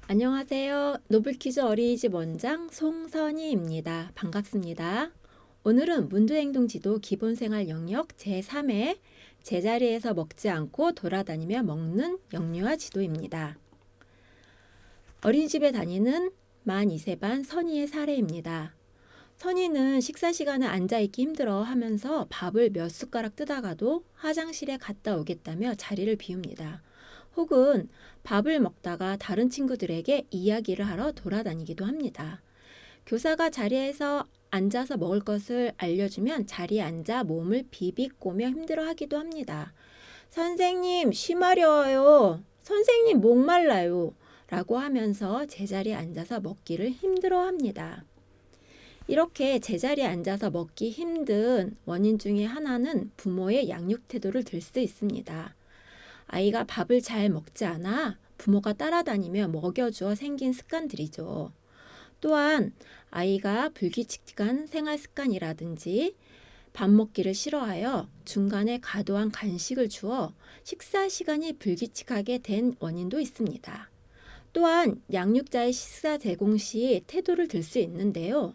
안녕하세요. 노블퀴즈 어린이집 원장 송선희입니다. 반갑습니다. 오늘은 문두행동지도 기본생활 영역 제3회 제자리에서 먹지 않고 돌아다니며 먹는 영유아 지도입니다. 어린이집에 다니는 만 2세 반 선희의 사례입니다. 선희는 식사 시간에 앉아있기 힘들어 하면서 밥을 몇 숟가락 뜨다가도 화장실에 갔다 오겠다며 자리를 비웁니다. 혹은 밥을 먹다가 다른 친구들에게 이야기를 하러 돌아다니기도 합니다. 교사가 자리에서 앉아서 먹을 것을 알려주면 자리에 앉아 몸을 비비꼬며 힘들어하기도 합니다. 선생님, 쉬 마려워요. 선생님, 목말라요. 라고 하면서 제자리에 앉아서 먹기를 힘들어합니다. 이렇게 제자리에 앉아서 먹기 힘든 원인 중에 하나는 부모의 양육 태도를 들 수 있습니다. 아이가 밥을 잘 먹지 않아 부모가 따라다니며 먹여주어 생긴 습관들이죠. 또한 아이가 불규칙한 생활 습관이라든지 밥 먹기를 싫어하여 중간에 과도한 간식을 주어 식사 시간이 불규칙하게 된 원인도 있습니다. 또한 양육자의 식사 제공 시 태도를 들 수 있는데요.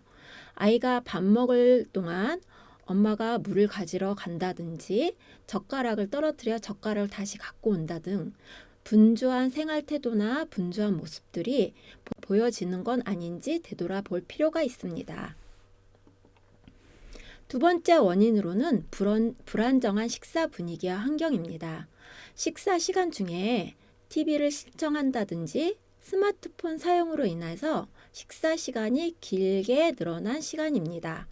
아이가 밥 먹을 동안 엄마가 물을 가지러 간다든지 젓가락을 떨어뜨려 젓가락을 다시 갖고 온다 등 분주한 생활 태도나 분주한 모습들이 보여지는 건 아닌지 되돌아볼 필요가 있습니다. 두 번째 원인으로는 불안정한 식사 분위기와 환경입니다. 식사 시간 중에 TV를 시청한다든지 스마트폰 사용으로 인해서 식사 시간이 길게 늘어난 시간입니다.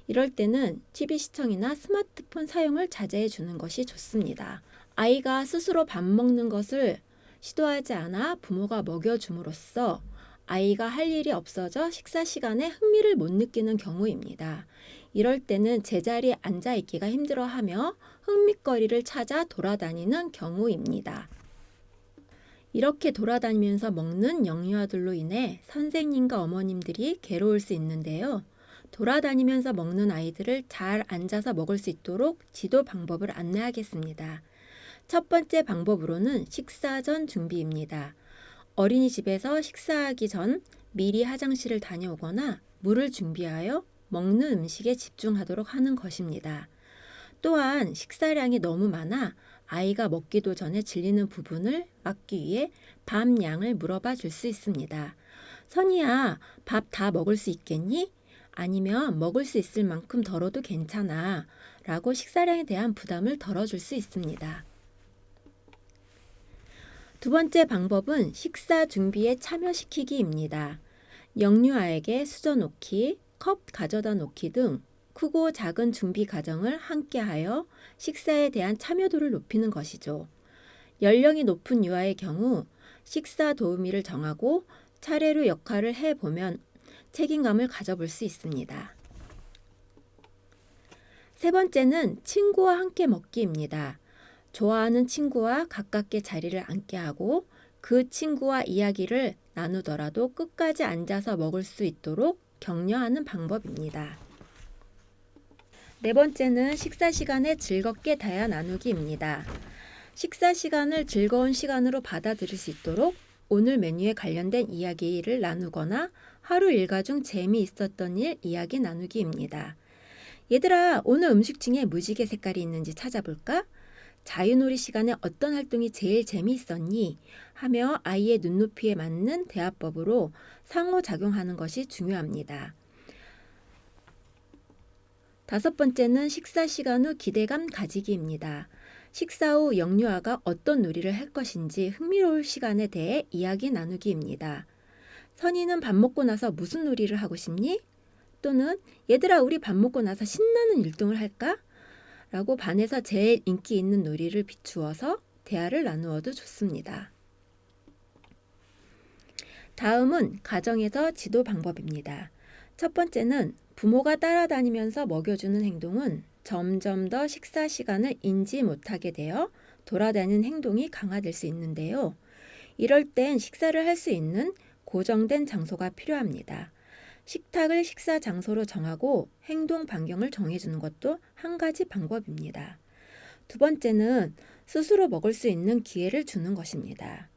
이럴 때는 TV 시청이나 스마트폰 사용을 자제해 주는 것이 좋습니다. 아이가 스스로 밥 먹는 것을 시도하지 않아 부모가 먹여줌으로써 아이가 할 일이 없어져 식사 시간에 흥미를 못 느끼는 경우입니다. 이럴 때는 제자리에 앉아 있기가 힘들어하며 흥미거리를 찾아 돌아다니는 경우입니다. 이렇게 돌아다니면서 먹는 영유아들로 인해 선생님과 어머님들이 괴로울 수 있는데요. 돌아다니면서 먹는 아이들을 잘 앉아서 먹을 수 있도록 지도 방법을 안내하겠습니다. 첫 번째 방법으로는 식사 전 준비입니다. 어린이집에서 식사하기 전 미리 화장실을 다녀오거나 물을 준비하여 먹는 음식에 집중하도록 하는 것입니다. 또한 식사량이 너무 많아 아이가 먹기도 전에 질리는 부분을 막기 위해 밥 양을 물어봐 줄 수 있습니다. 선이야, 밥 다 먹을 수 있겠니? 아니면 먹을 수 있을 만큼 덜어도 괜찮아 라고 식사량에 대한 부담을 덜어줄 수 있습니다. 두 번째 방법은 식사 준비에 참여시키기입니다. 영유아에게 수저 놓기, 컵 가져다 놓기 등 크고 작은 준비 과정을 함께하여 식사에 대한 참여도를 높이는 것이죠. 연령이 높은 유아의 경우 식사 도우미를 정하고 차례로 역할을 해보면 책임감을 가져볼 수 있습니다. 세 번째는 친구와 함께 먹기입니다. 좋아하는 친구와 가깝게 자리를 앉게 하고 그 친구와 이야기를 나누더라도 끝까지 앉아서 먹을 수 있도록 격려하는 방법입니다. 네 번째는 식사 시간에 즐겁게 대화 나누기입니다. 식사 시간을 즐거운 시간으로 받아들일 수 있도록 오늘 메뉴에 관련된 이야기를 나누거나 하루 일과 중 재미있었던 일 이야기 나누기입니다. 얘들아, 오늘 음식 중에 무지개 색깔이 있는지 찾아볼까? 자유놀이 시간에 어떤 활동이 제일 재미있었니? 하며 아이의 눈높이에 맞는 대화법으로 상호작용하는 것이 중요합니다. 다섯 번째는 식사 시간 후 기대감 가지기입니다. 식사 후 영유아가 어떤 놀이를 할 것인지 흥미로울 시간에 대해 이야기 나누기입니다. 선이는 밥 먹고 나서 무슨 놀이를 하고 싶니? 또는 얘들아, 우리 밥 먹고 나서 신나는 율동을 할까? 라고 반에서 제일 인기 있는 놀이를 비추어서 대화를 나누어도 좋습니다. 다음은 가정에서 지도 방법입니다. 첫 번째는 부모가 따라다니면서 먹여주는 행동은 점점 더 식사 시간을 인지 못하게 되어 돌아다니는 행동이 강화될 수 있는데요. 이럴 땐 식사를 할 수 있는 고정된 장소가 필요합니다. 식탁을 식사 장소로 정하고 행동 반경을 정해주는 것도 한 가지 방법입니다. 두 번째는 스스로 먹을 수 있는 기회를 주는 것입니다.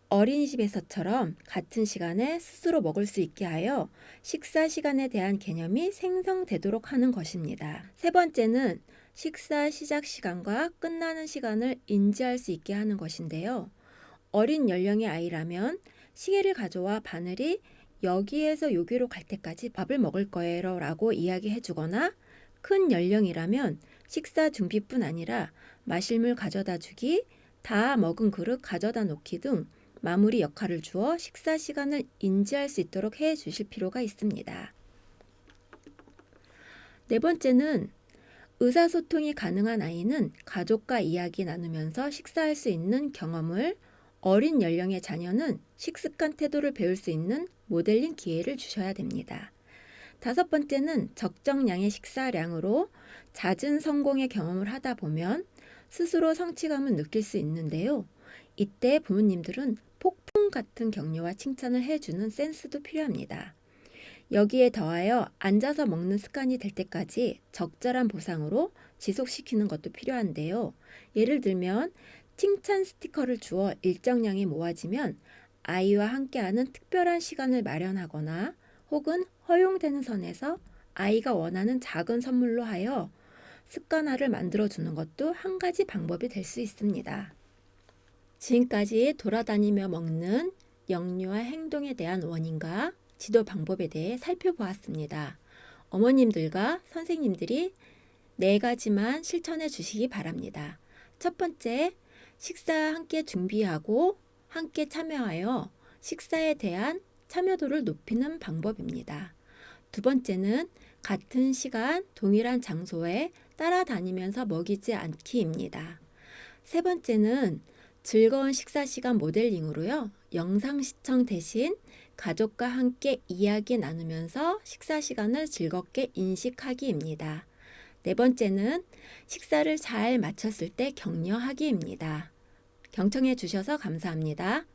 어린이집에서처럼 같은 시간에 스스로 먹을 수 있게 하여 식사 시간에 대한 개념이 생성되도록 하는 것입니다. 세 번째는 식사 시작 시간과 끝나는 시간을 인지할 수 있게 하는 것인데요. 어린 연령의 아이라면 시계를 가져와 바늘이 여기에서 여기로 갈 때까지 밥을 먹을 거예요 라고 이야기해 주거나, 큰 연령이라면 식사 준비뿐 아니라 마실 물 가져다 주기, 다 먹은 그릇 가져다 놓기 등 마무리 역할을 주어 식사 시간을 인지할 수 있도록 해 주실 필요가 있습니다. 네 번째는 의사소통이 가능한 아이는 가족과 이야기 나누면서 식사할 수 있는 경험을, 어린 연령의 자녀는 식습관 태도를 배울 수 있는 모델링 기회를 주셔야 됩니다. 다섯 번째는 적정량의 식사량으로 잦은 성공의 경험을 하다 보면 스스로 성취감을 느낄 수 있는데요. 이때 부모님들은 폭풍 같은 격려와 칭찬을 해주는 센스도 필요합니다. 여기에 더하여 앉아서 먹는 습관이 될 때까지 적절한 보상으로 지속시키는 것도 필요한데요. 예를 들면 칭찬 스티커를 주어 일정량이 모아지면 아이와 함께하는 특별한 시간을 마련하거나, 혹은 허용되는 선에서 아이가 원하는 작은 선물로 하여 습관화를 만들어주는 것도 한 가지 방법이 될 수 있습니다. 지금까지 돌아다니며 먹는 역류와 행동에 대한 원인과 지도 방법에 대해 살펴보았습니다. 어머님들과 선생님들이 4가지만 실천해 주시기 바랍니다. 첫 번째, 식사 함께 준비하고 함께 참여하여 식사에 대한 참여도를 높이는 방법입니다. 두 번째는 같은 시간 동일한 장소에 따라다니면서 먹이지 않기입니다. 세 번째는 즐거운 식사 시간 모델링으로요, 영상 시청 대신 가족과 함께 이야기 나누면서 식사 시간을 즐겁게 인식하기입니다. 네 번째는 식사를 잘 마쳤을 때 격려하기입니다. 경청해 주셔서 감사합니다.